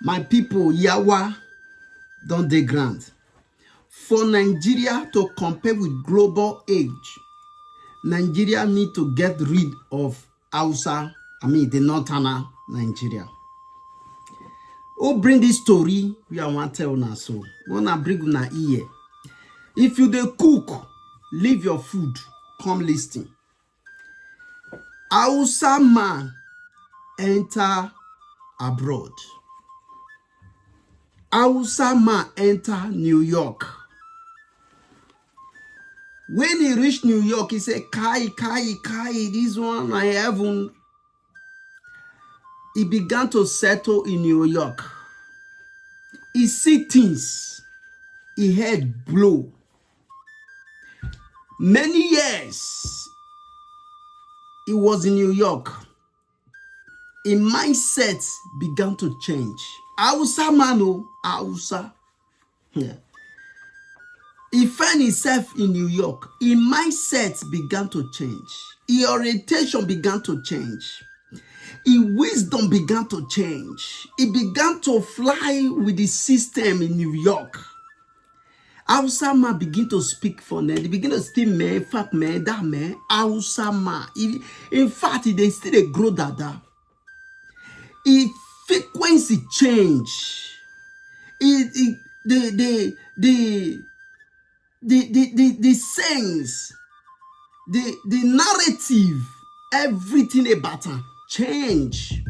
My people, Yawa don dey ground. For Nigeria to compare with global age, Nigeria need to get rid of Hausa, the northerner Nigeria. Who bring this story? We are want tell una so. Wanna bring una ear. If you dey cook, leave your food, come listen. Hausa man enter abroad. Hausa man enter New York. When he reach New York, he say, Kai, this one I heaven. He began to settle in New York. He see things. He head blow. Many years he was in New York. His mindset began to change. Hausa man, Hausa. Yeah. He found himself in New York. His mindset began to change. His orientation began to change. His wisdom began to change. He began to fly with the system in New York. Hausa man begin to speak for them. They begin to speak man, fuck man, that man, Hausa man. In fact, they still grow that. His frequency change. The sense, the narrative, everything about him change.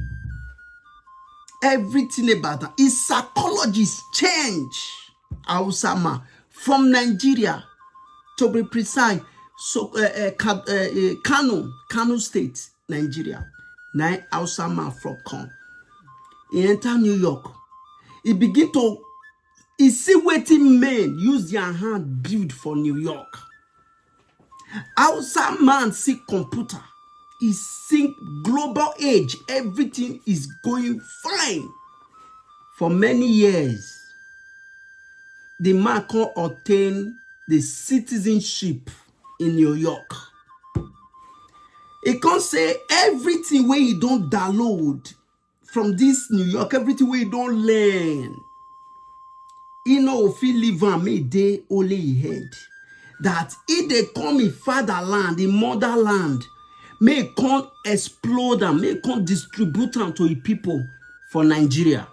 Everything about him. His psychologist change. Hausa man from Nigeria, to be precise, so Kano State, Nigeria. Now Hausa man from come. He enter New York. He begin to see wetin men use their hand build for New York. Hausa man see computer. He see global age. Everything is going fine. For many years, the man can obtain the citizenship in New York. He can say everything where he don't download from this New York, everything where he don't learn. He know if he live and make day only he head. That if they come in fatherland, in motherland, may come explode and may come distribute them to the people for Nigeria.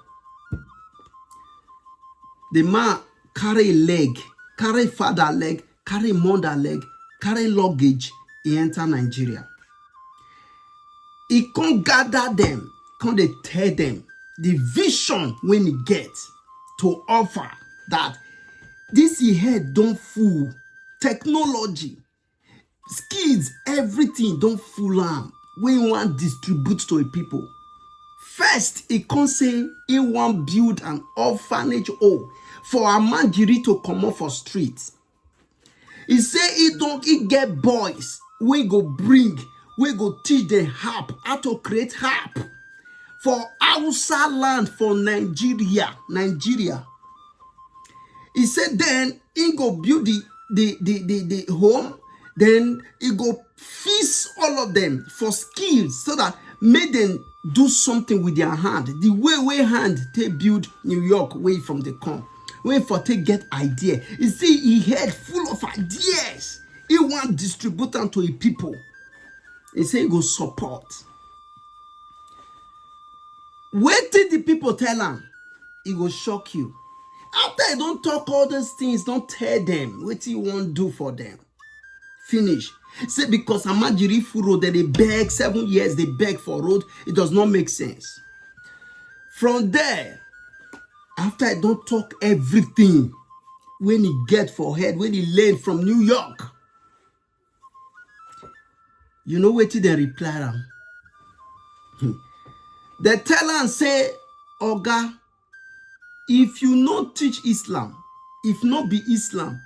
The man carry leg, carry father leg, carry mother leg, carry luggage, he enter Nigeria. He can't gather them, can't they tell them the vision when he gets to offer that this he head don't fool technology, skills, everything don't fool him when he want distribute to the people. First, he can't say he want build an orphanage home for a manjiri to come off for streets. He say he get boys we go bring, we go teach them harp, how to create harp for Hausa land for Nigeria. He said then he go build the home, then he go feast all of them for skills so that make them do something with their hand. The way hand they build New York way from the come. Way for they get idea. You see, he head full of ideas. He want distribute them to the people. He say he go support. Wait till the people tell him, he go shock you. After you don't talk all those things, don't tell them what you want to do for them. Finish. Say because Amajiri full road, they beg 7 years, they beg for road, it does not make sense. From there, after I don't talk everything, when he get for head, when he learn from New York, you know what they reply them? They tell and say, Oga, if you not teach Islam, if not be Islam,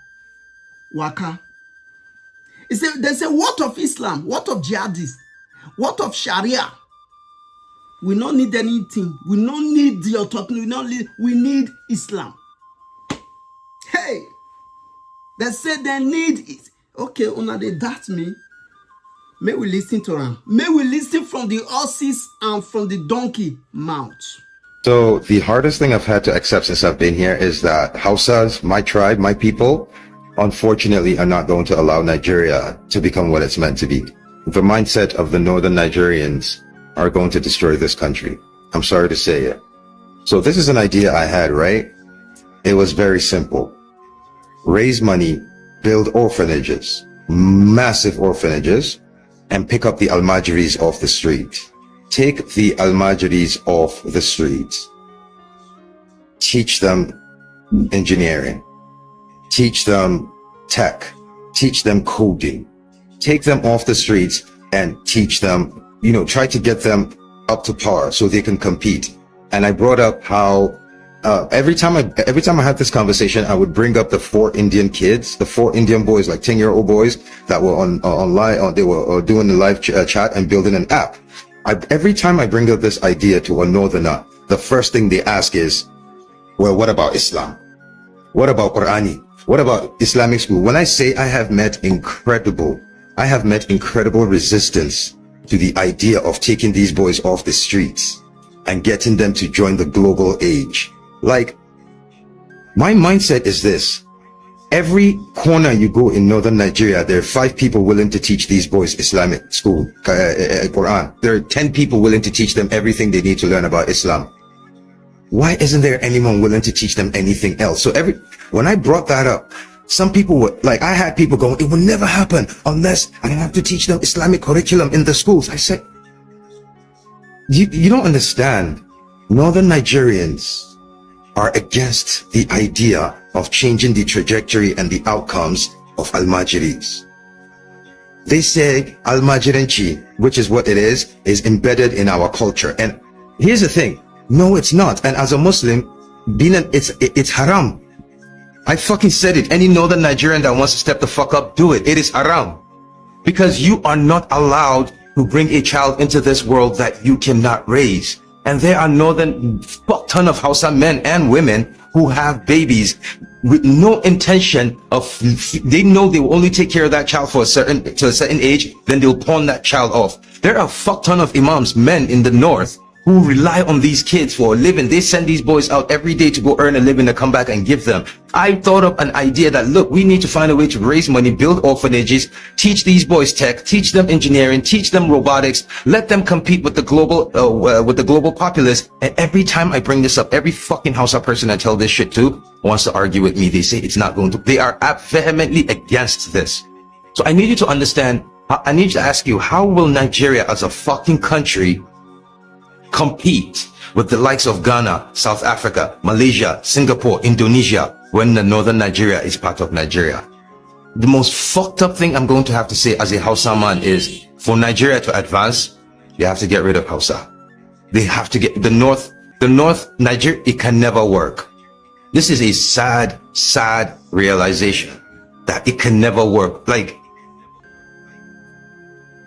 waka. They say, what of Islam? What of jihadists? What of Sharia? We don't need anything. We don't need the authority. We need Islam. Hey, they say they need it. Okay, una they doubt me. May we listen to them. May we listen from the horses and from the donkey mouth. So the hardest thing I've had to accept since I've been here is that Hausas, my tribe, my people, unfortunately are not going to allow Nigeria to become what it's meant to be. The mindset of the northern Nigerians are going to destroy this country. I'm sorry to say it. So this is an idea I had, right? It was very simple. Raise money, build orphanages, massive orphanages, and pick up the Almajiris off the street. Take the Almajiris off the streets. Teach them engineering. Teach them tech. Teach them coding. Take them off the streets and teach them, try to get them up to par so they can compete. And I brought up how every time I had this conversation, I would bring up the 4 Indian kids, the 4 Indian boys, like 10-year-old boys that were online, they were doing the live chat and building an app. Every time I bring up this idea to a northerner, the first thing they ask is, well, what about Islam? What about Qur'ani? What about Islamic school? When I say I have met incredible resistance to the idea of taking these boys off the streets and getting them to join the global age. Like, my mindset is this. Every corner you go in northern Nigeria, there are 5 people willing to teach these boys Islamic school, Quran. There are 10 people willing to teach them everything they need to learn about Islam. Why isn't there anyone willing to teach them anything else? So when I brought that up, some people were like, I had people going, it will never happen unless I have to teach them Islamic curriculum in the schools. I said, you don't understand. Northern Nigerians are against the idea of changing the trajectory and the outcomes of Almajiris. They say Almajiranchi, which is what it is embedded in our culture. And here's the thing. No, it's not. And as a Muslim, it's haram. I fucking said it. Any northern Nigerian that wants to step the fuck up, do it. It is haram. Because you are not allowed to bring a child into this world that you cannot raise. And there are fuck ton of Hausa men and women who have babies with no intention of, they know they will only take care of that child to a certain age, then they'll pawn that child off. There are fuck ton of imams, men in the north, who rely on these kids for a living. They send these boys out every day to go earn a living to come back and give them. I thought up an idea that, look, we need to find a way to raise money, build orphanages, teach these boys tech, teach them engineering, teach them robotics, let them compete with the global populace. And every time I bring this up, every fucking Hausa person I tell this shit to wants to argue with me. They say it's not going to. They are vehemently against this. So I need you to understand. I need to ask you, how will Nigeria as a fucking country compete with the likes of Ghana, South Africa, Malaysia, Singapore, Indonesia, when the northern Nigeria is part of Nigeria? The most fucked up thing I'm going to have to say as a Hausa man is, for Nigeria to advance, you have to get rid of Hausa. They have to get the north Nigeria. It can never work. This is a sad realization that it can never work. Like,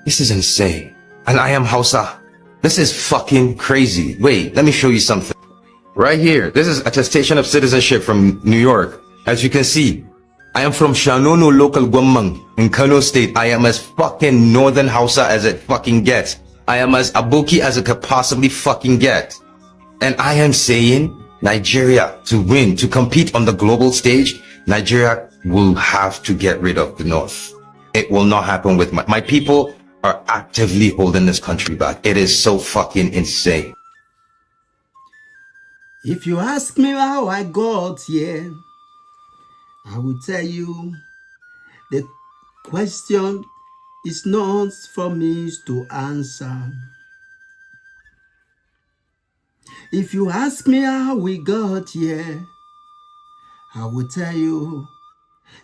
this is insane. And I am Hausa. This is fucking crazy. Wait, let me show you something. Right here, this is attestation of citizenship from New York. As you can see, I am from Shanono local Gwamang in Kano State. I am as fucking northern Hausa as it fucking gets. I am as Aboki as it could possibly fucking get. And I am saying, Nigeria, to win, to compete on the global stage, Nigeria will have to get rid of the North. It will not happen with my people are actively holding this country back. It is so fucking insane. If you ask me how I got here, I will tell you the question is not for me to answer. If you ask me how we got here, I will tell you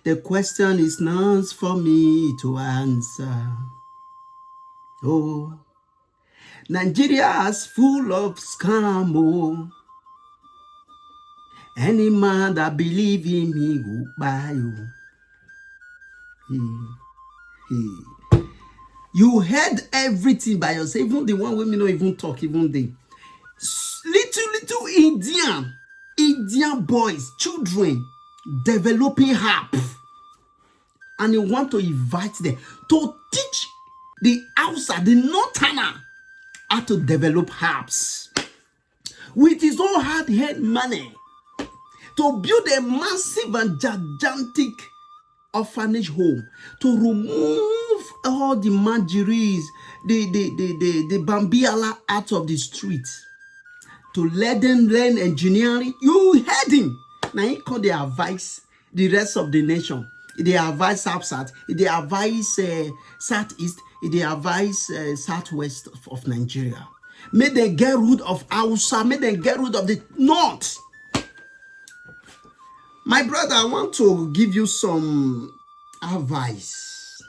the question is not for me to answer. Oh, Nigeria is full of scam. Oh, any man that believe in me will buy you. You heard everything by yourself, even the one women don't even talk, even they. Little Indian boys, children, developing harp. And you want to invite them to teach the Hausa, the Northerner, how to develop harps. with his own hard-earned money to build a massive and gigantic orphanage home, to remove all the margeries, the bambiala out of the streets, to let them learn engineering. You heard him. Now he called the advice the rest of the nation. They advise South, they advise Southeast, they advise Southwest of Nigeria. May they get rid of Hausa, may they get rid of the North. My brother, I want to give you some advice.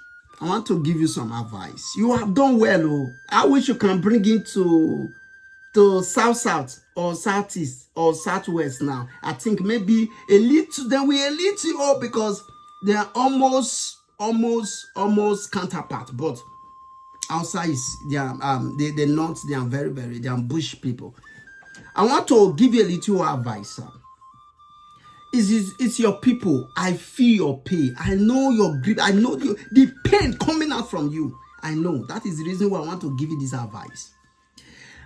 You have done well. Oh. I wish you can bring it to South or Southeast or Southwest now. I think maybe a little, then we a little all because they are almost counterpart. But outside is the North, they are very, they are bush people. I want to give you a little advice, sir. It's your people. I feel your pain. I know your grief. I know the pain coming out from you. I know. That is the reason why I want to give you this advice.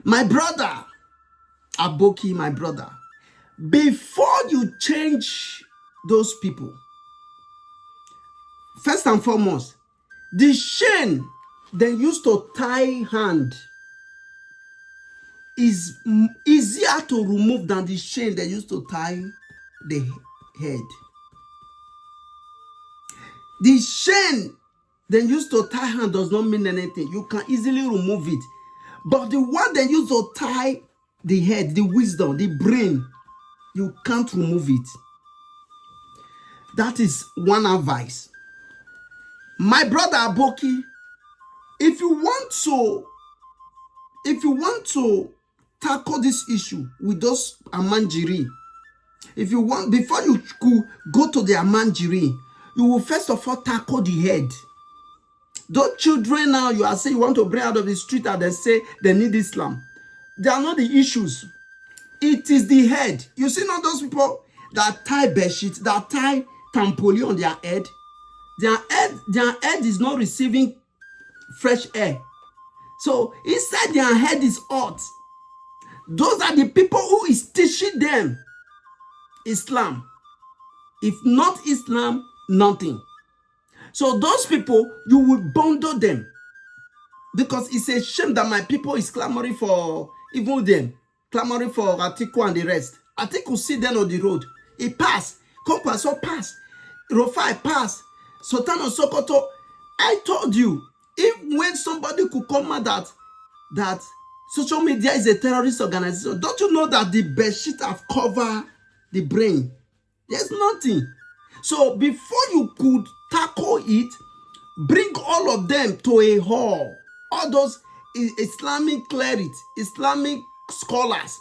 My brother, Aboki, my brother, before you change those people, first and foremost, the chain they used to tie hand is easier to remove than the chain they used to tie the head. The chain they used to tie hand does not mean anything. You can easily remove it. But the one they used to tie the head, the wisdom, the brain, you can't remove it. That is one advice. My brother Aboki, if you want to tackle this issue with those Amanjiri, if you want, before you could go to the Amanjiri, you will first of all tackle the head. Those children now, you are saying you want to bring out of the street and they say they need Islam. They are not the issues. It is the head. You see not those people that tie bedsheets, that tie tampoli on their head. Their head is not receiving fresh air. So inside their head is hot. Those are the people who is teaching them Islam. If not Islam, nothing. So those people, you will bundle them. Because it's a shame that my people is clamoring for even them. Clamoring for Atiku and the rest. Atiku sit them on the road. He pass. Kwankwaso pass. Rufai pass. Sultan of Sokoto. I told you, if when somebody could come out that social media is a terrorist organization, don't you know that the bedsheet have covered the brain? There's nothing. So before you could tackle it, bring all of them to a hall. All those Islamic clerics, Islamic scholars,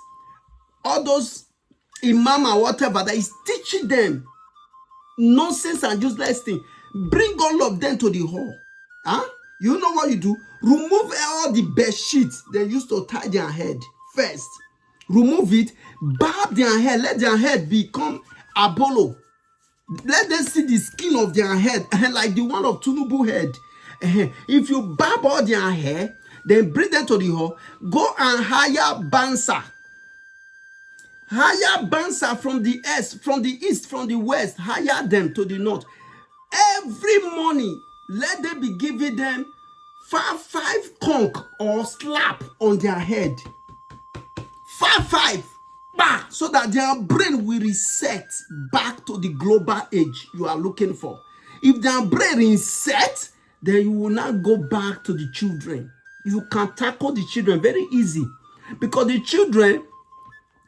all those imam or whatever that is teaching them nonsense and useless thing. Bring all of them to the hall. Huh? You know what you do? Remove all the bed sheets they used to tie their head first. Remove it, barb their hair, let their head become abolo. Let them see the skin of their head, like the one of Tunubu head. If you barb all their hair, then bring them to the hall, go and hire Bansa. Hire Bansa from the east, from the west, hire them to the north. Every morning, let them be giving them five conch or slap on their head. Five. Bah, so that their brain will reset back to the global age you are looking for. If their brain reset, then you will not go back to the children. You can tackle the children very easy. Because the children,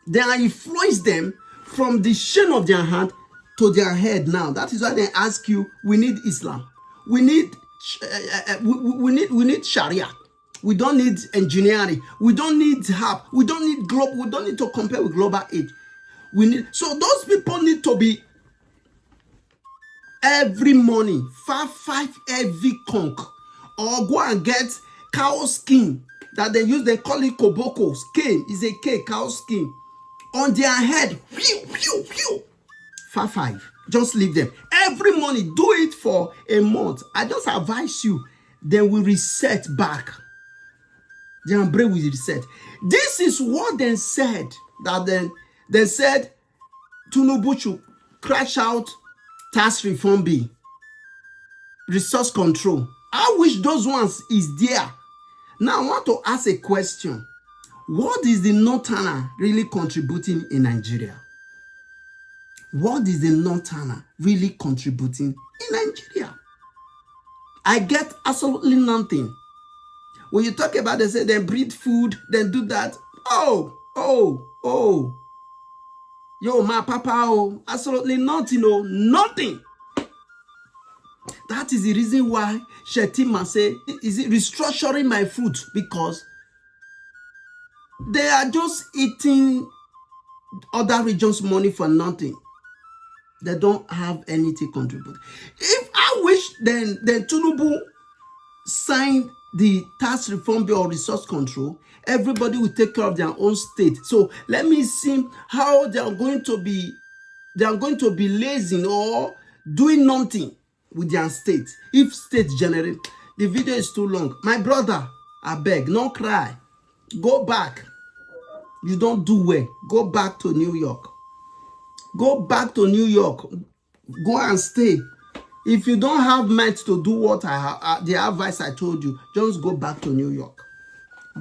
they are influence them from the shin of their hand to their head now. That is why they ask you, we need Islam. We need Sharia. We don't need engineering. We don't need help. We don't need global. We don't need to compare with global age. So those people need to be every morning five heavy conch, or go and get cow skin that they use. They call it koboko skin. Is a cow skin on their head. Five. Just leave them every morning. Do it for a month. I just advise you. They will reset back. Their brain will reset. This is what they said that then they said Tinubu should crash out tax reform bill, resource control. I wish those ones is there. Now I want to ask a question. What is the Northerner really contributing in Nigeria? What is the Northerner really contributing in Nigeria? I get absolutely nothing. When you talk about, they say they breed food, then do that. Oh. Yo, my papa, oh, absolutely nothing, oh, nothing. That is the reason why Shetima say, is it restructuring my food? Because they are just eating other regions' money for nothing. They don't have anything contribute. If I wish then Tinubu signed the tax reform bill or resource control, everybody will take care of their own state. So let me see how they are going to be lazy or doing nothing with their state. If state generate, the video is too long. My brother, I beg, no cry. Go back. You don't do well. Go back to New York. Go back to New York. Go and stay. If you don't have mind to do what the advice I told you, just go back to New York.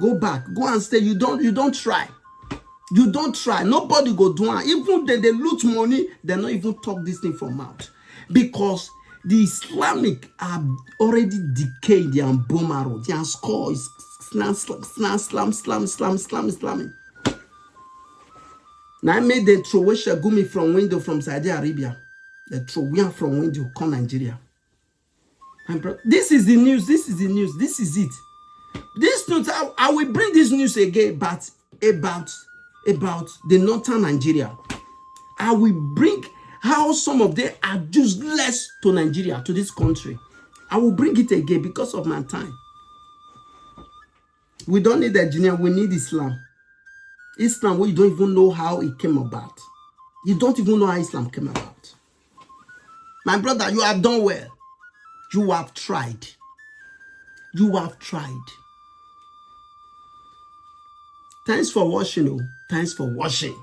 Go back. Go and stay. You don't try. You don't try. Nobody go do it. Even they loot money, they not even talk this thing from mouth. Because the Islamic are already decayed their bone marrow. Their score is slam. Now I made them throw away Shagumi from window from Saudi Arabia. They throw away from window, come Nigeria. This is the news. This is it. This news, I will bring this news again, but about the northern Nigeria. I will bring how some of them are useless to Nigeria, to this country. I will bring it again because of my time. We don't need engineer, we need Islam. Islam, where you don't even know how it came about. You don't even know how Islam came about. My brother, you have done well. You have tried. You have tried. Thanks for watching. Thanks for watching.